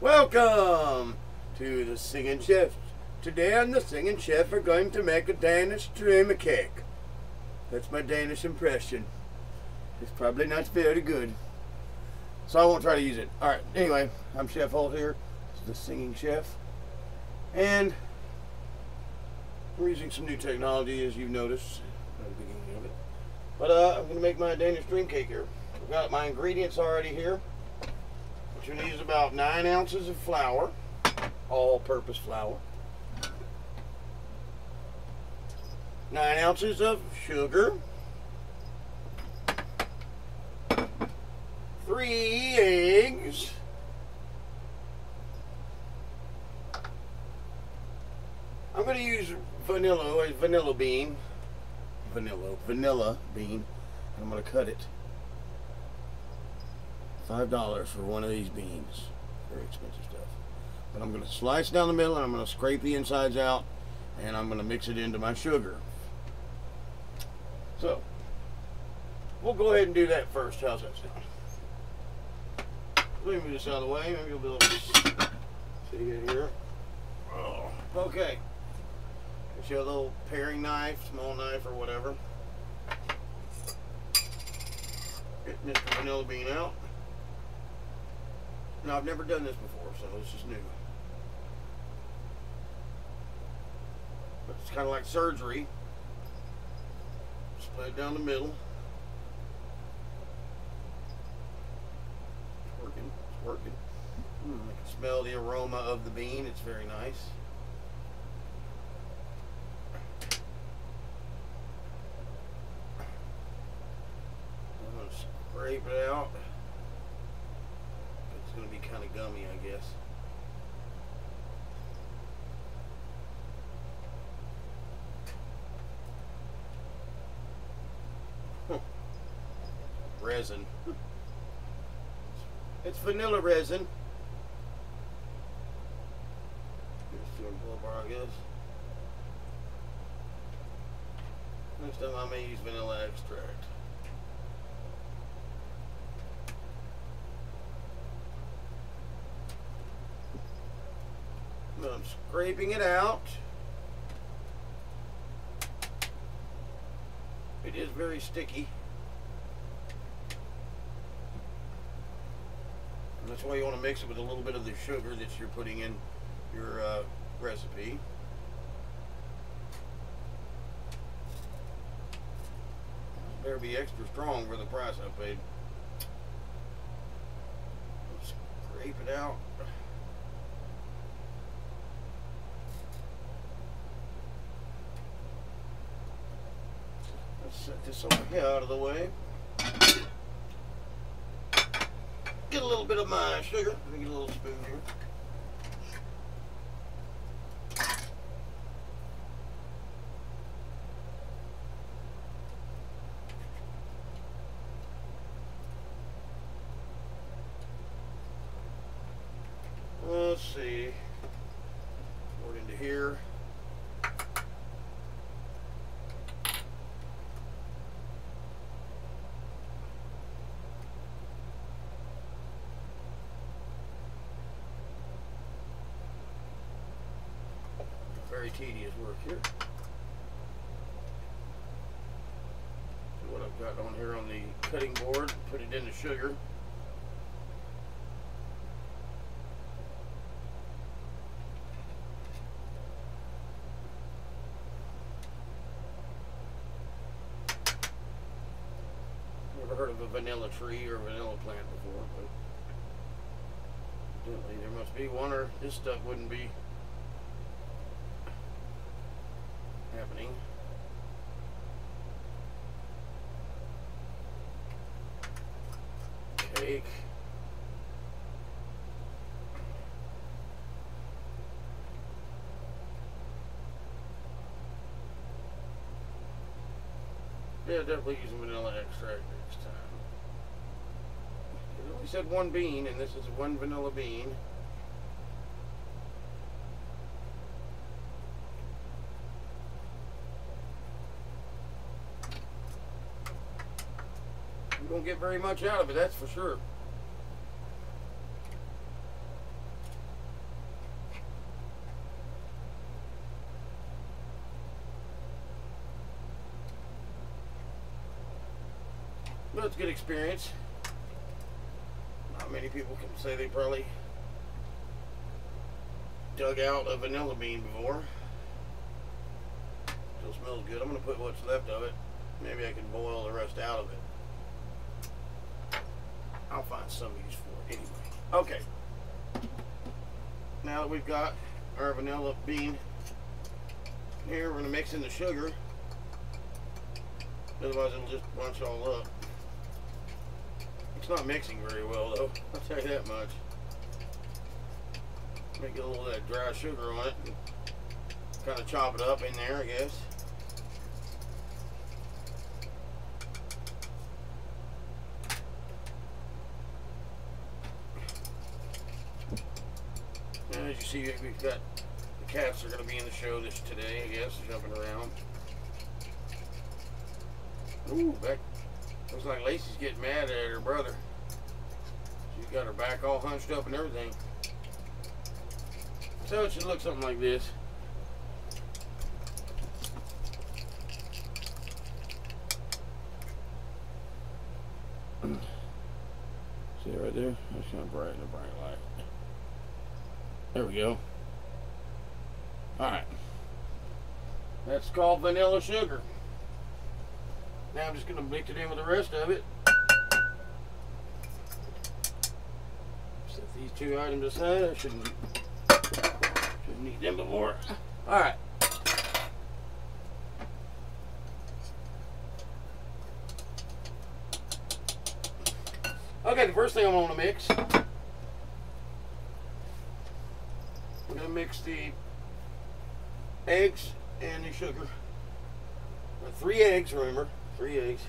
Welcome to the Singing Chef. Today on the Singing Chef we're going to make a Danish streamer cake. That's my Danish impression. It's probably not very good, so I won't try to use it. Alright, anyway, I'm Chef Holt here, the Singing Chef, and we're using some new technology, as you've noticed at the beginning of it. But I'm going to make my Danish dream cake here. I've got my ingredients already here. What you're going to use about 9 ounces of flour, all-purpose flour, 9 ounces of sugar, 3 eggs, I'm going to use vanilla bean. I'm going to cut it. $5 for one of these beans. Very expensive stuff. But I'm going to slice down the middle and I'm going to scrape the insides out and I'm going to mix it into my sugar. So, we'll go ahead and do that first. How's that sound? Let me move this out of the way. Maybe you'll be able to see it here. Oh, okay. Get you a little paring knife, small knife or whatever. Get Mr. Vanilla Bean out. Now, I've never done this before, so this is new. But it's kind of like surgery. Split it down the middle. It's working. It's working. I can smell the aroma of the bean. It's very nice. I'm going to scrape it out. It's going to be kind of gummy, I guess. Resin. It's vanilla resin. Just doing a bar, I guess. Next time I may use vanilla extract. I'm scraping it out. It is very sticky. And that's why you want to mix it with a little bit of the sugar that you're putting in your recipe. Better be extra strong for the price I paid. Scrape it out. Set this over here out of the way. Get a little bit of my sugar. Let me get a little spoon here. Let's see. Pour it into here. Very tedious work here. So what I've got on here on the cutting board, put it in the sugar. Never heard of a vanilla tree or a vanilla plant before, but evidently there must be one, or this stuff wouldn't be happening. Cake. Yeah, definitely using vanilla extract next time. It only said 1 bean, and this is 1 vanilla bean. You don't get very much out of it, that's for sure. But it's a good experience. Not many people can say they probably dug out a vanilla bean before. Still smells good. I'm going to put what's left of it. Maybe I can boil the rest out of it. I'll find some use for it anyway. Okay. Now that we've got our vanilla bean here, we're going to mix in the sugar. Otherwise it'll just bunch all up. It's not mixing very well though, I'll tell you that much. Make a little of that dry sugar on it and kind of chop it up in there, I guess. And as you see, we've got the cats are going to be in the show today, I guess, jumping around. Ooh, back. Looks like Lacey's getting mad at her brother. She's got her back all hunched up and everything. So it should look something like this. See it right there? That's kind of bright in the bright light. There we go. Alright. That's called vanilla sugar. Now I'm just going to mix it in with the rest of it. Set these two items aside. I shouldn't need them before. Alright. Okay, the first thing I'm going to mix, we're going to mix the eggs and the sugar. 3 eggs, remember. 3 eggs.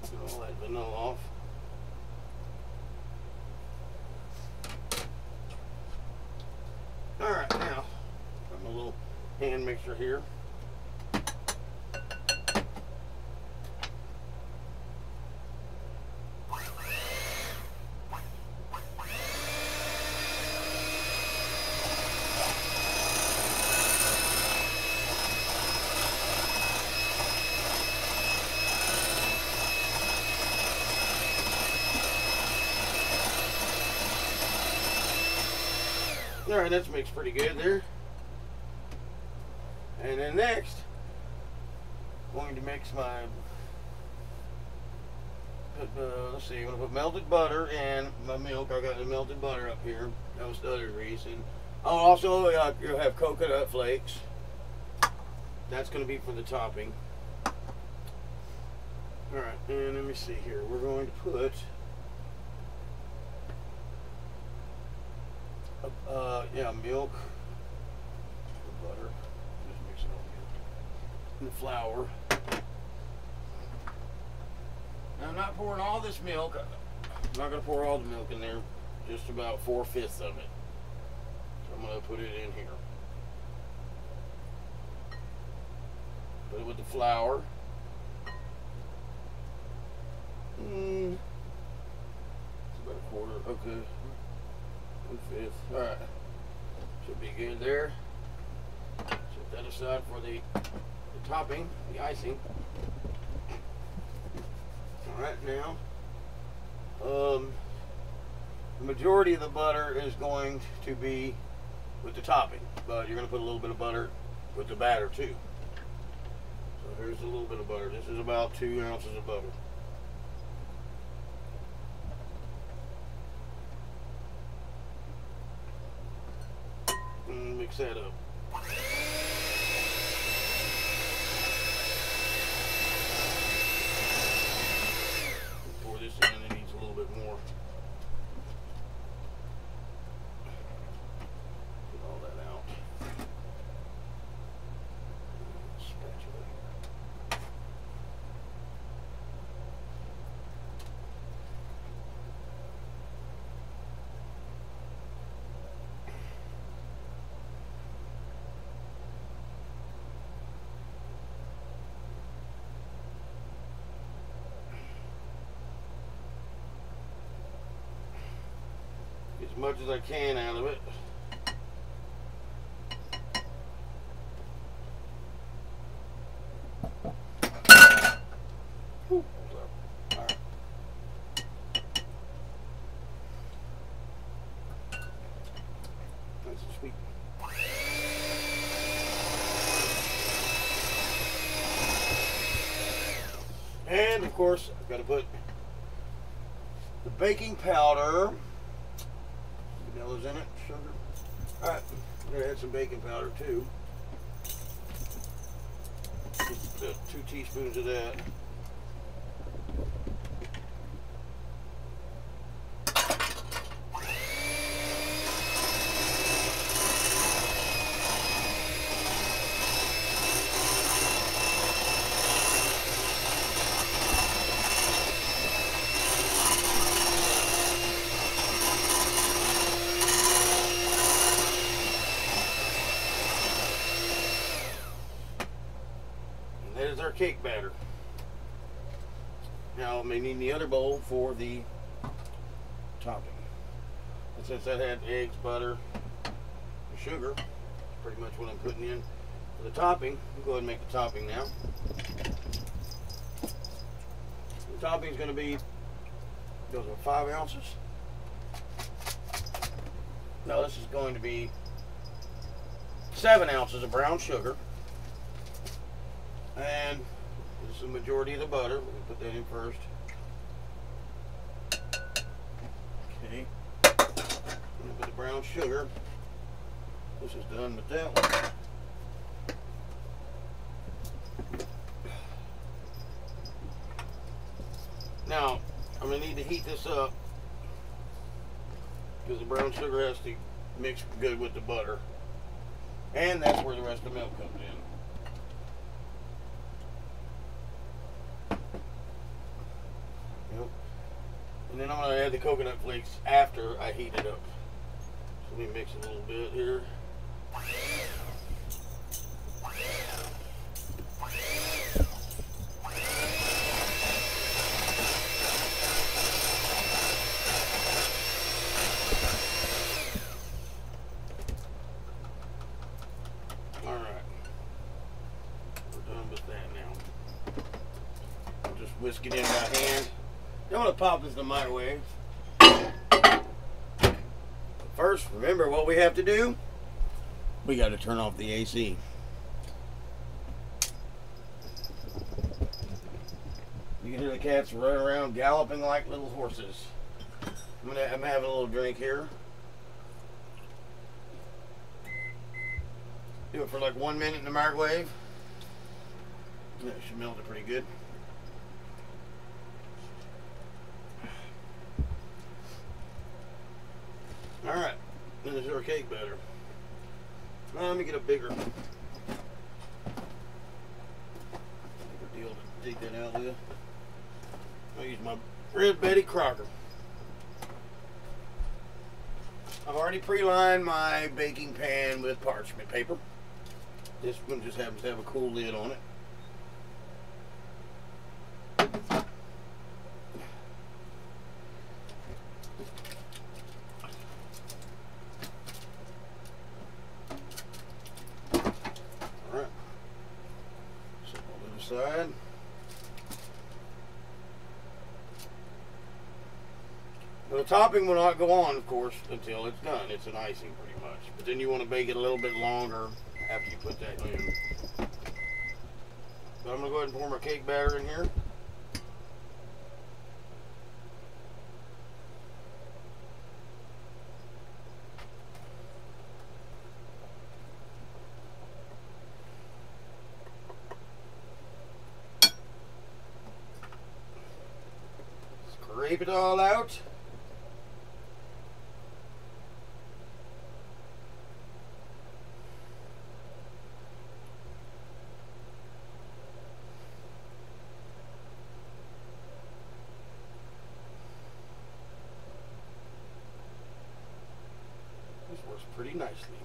Get all that vanilla off. Alright, now, got my little hand mixer here. Alright, that's mixed pretty good there. And then next, I'm going to mix my, let's see, I'm going to put melted butter and my milk. I got the melted butter up here. That was the other reason. I'll also you'll have coconut flakes. That's going to be for the topping. Alright, and let me see here. We're going to put milk, butter, just mix it all together, and the flour. Now I'm not pouring all this milk. I'm not going to pour all the milk in there, just about 4/5 of it. So I'm going to put it in here. Put it with the flour. It's about 1/4, okay. 1/5. Alright. Should be good there. Set that aside for the topping, the icing. Alright, now the majority of the butter is going to be with the topping, but you're going to put a little bit of butter with the batter too. So here's a little bit of butter. This is about 2 ounces of butter. Mix that up. Pour this in, it needs a little bit more. Get all that out. Spatula here. as much as I can out of it. Whew, all right. Nice and sweet. And of course, I've got to put the baking powder. Vanilla's in it, sugar. Alright, I'm going to add some baking powder too. Just 2 teaspoons of that. There's our cake batter. Now I may need the other bowl for the topping. And since that had eggs, butter, and sugar, that's pretty much what I'm putting in for the topping. We'll go ahead and make the topping now. The topping is going to be, goes with 5 ounces. No, this is going to be 7 ounces of brown sugar. And this is the majority of the butter. Let me put that in first. Okay. I'm going to put the brown sugar. This is done with that one. Now, I'm going to need to heat this up because the brown sugar has to mix good with the butter. And that's where the rest of the milk comes in. And then I'm going to add the coconut flakes after I heat it up. So let me mix it a little bit here. Alright. We're done with that now. I'll just whisk it in by hand. I'm going to pop this in the microwave. First, remember what we have to do? We got to turn off the AC. You can hear the cats running around galloping like little horses. I'm having a little drink here. Do it for like 1 minute in the microwave. That should melt it pretty good. Alright, then there's our cake batter. Now let me get a bigger deal to take that out with. I'll use my Red Betty Crocker. I've already pre-lined my baking pan with parchment paper. This one just happens to have a cool lid on it. Side. Now the topping will not go on, of course, until it's done. It's an icing pretty much. But then you want to bake it a little bit longer after you put that in. So I'm going to go ahead and pour my cake batter in here. Scrape it all out. This works pretty nicely.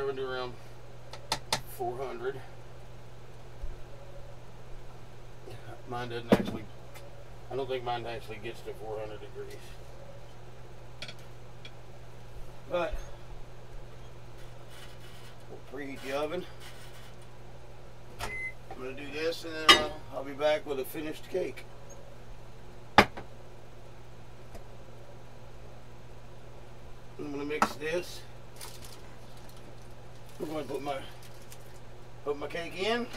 370 around 400. Mine doesn't actually, I don't think mine actually gets to 400 degrees. But we'll preheat the oven. I'm going to do this and then I'll be back with a finished cake. I'm going to mix this. I'm going to put my cake in.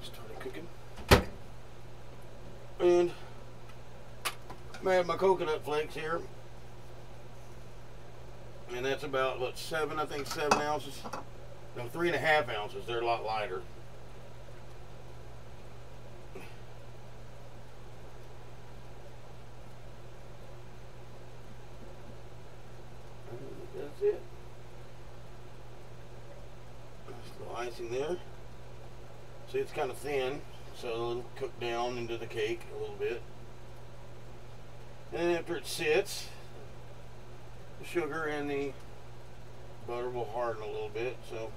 Started cooking. And I have my coconut flakes here. And that's about, what, 7 ounces? No, 3.5 ounces. They're a lot lighter. That's it. Just a little icing there. See, it's kind of thin, so it'll cook down into the cake a little bit. And then after it sits, the sugar and the butter will harden a little bit, so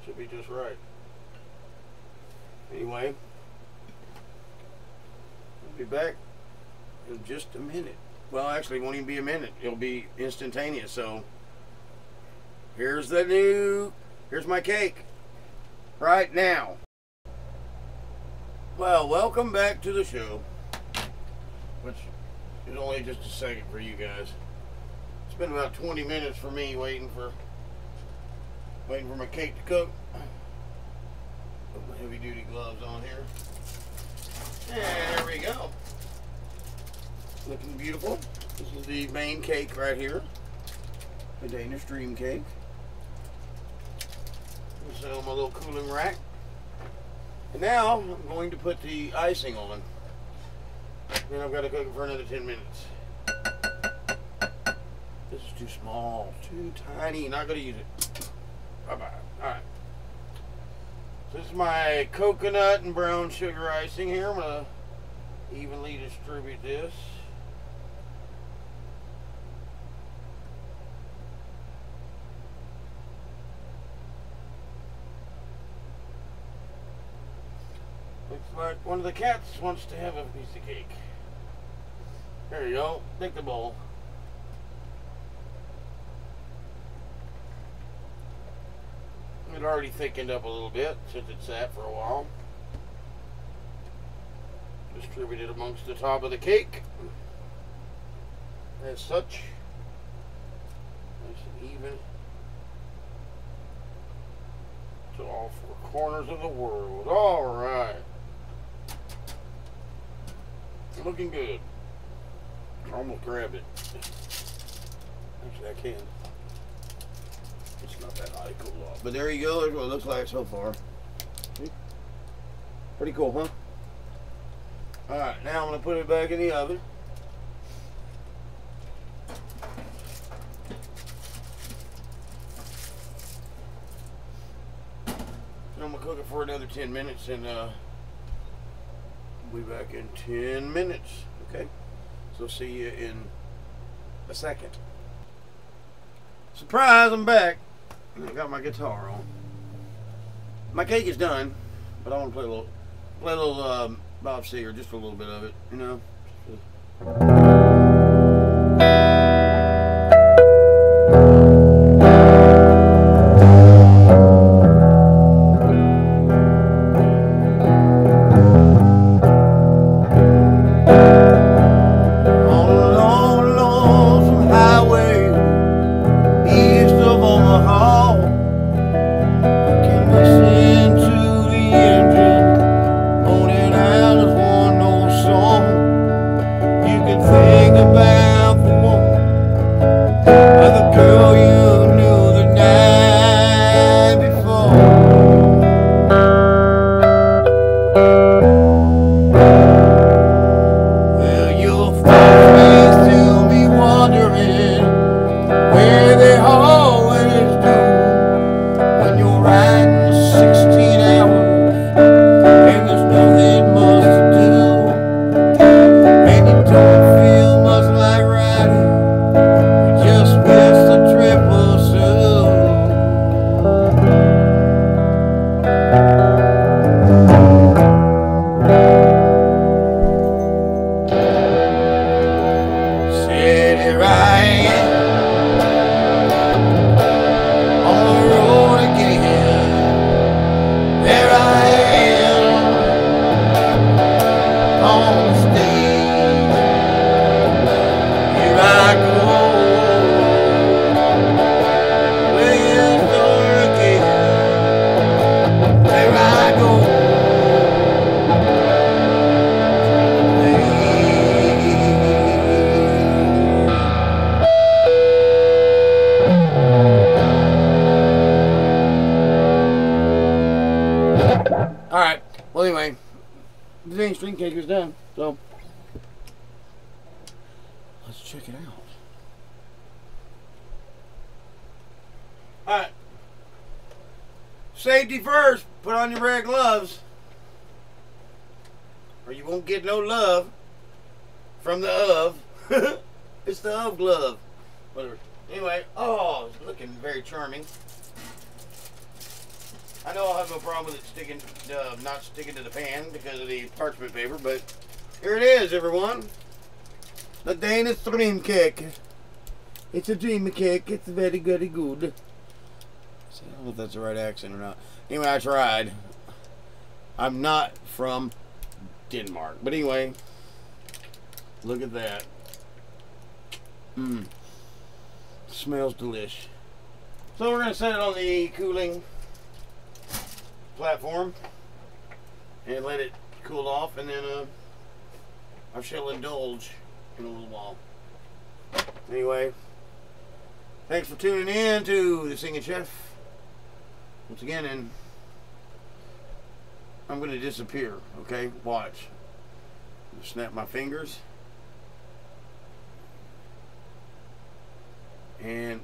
should be just right. Anyway, I'll be back in just a minute. Well, actually, it won't even be a minute. It'll be instantaneous. So here's my cake right now. Well, welcome back to the show, which is only just a second for you guys. It's been about 20 minutes for me waiting for my cake to cook. Put my heavy duty gloves on here. And there we go. Looking beautiful. This is the main cake right here. The Danish Dream Cake. This is my little cooling rack. And now I'm going to put the icing on. Then I've got to cook it for another 10 minutes. This is too small, too tiny. Not going to use it. Bye-bye. Alright. So this is my coconut and brown sugar icing here. I'm going to evenly distribute this. Looks like one of the cats wants to have a piece of cake. There you go. Take the bowl. It already thickened up a little bit since it sat for a while. Distribute it amongst the top of the cake. As such. Nice and even. To all 4 corners of the world. Alright. Looking good. I almost grabbed it. Actually, I can. It's not that high to cool off. But there you go. That's what it looks like so far. See? Pretty cool, huh? Alright, now I'm going to put it back in the oven. I'm going to cook it for another 10 minutes and we'll be back in 10 minutes. Okay? So see you in a second. Surprise, I'm back. I got my guitar on. My cake is done, but I want to play a little Bob Seger, just for a little bit of it, you know. Think about the one cake is done. So let's check it out. Alright. Safety first. Put on your red gloves, or you won't get no love from the of. It's the of glove. Whatever. Anyway, oh, it's looking very charming. I know I'll have no problem with it sticking, not sticking to the pan because of the parchment paper, but here it is, everyone. The Danish dream cake. It's a dream cake. It's very, very good. So I don't know if that's the right accent or not. Anyway, I tried. I'm not from Denmark, but anyway, look at that. Mmm. Smells delish. So we're gonna set it on the cooling platform and let it cool off, and then I shall indulge in a little while. Anyway, thanks for tuning in to the Singing Chef once again, and I'm gonna disappear. Okay, watch. Snap my fingers, and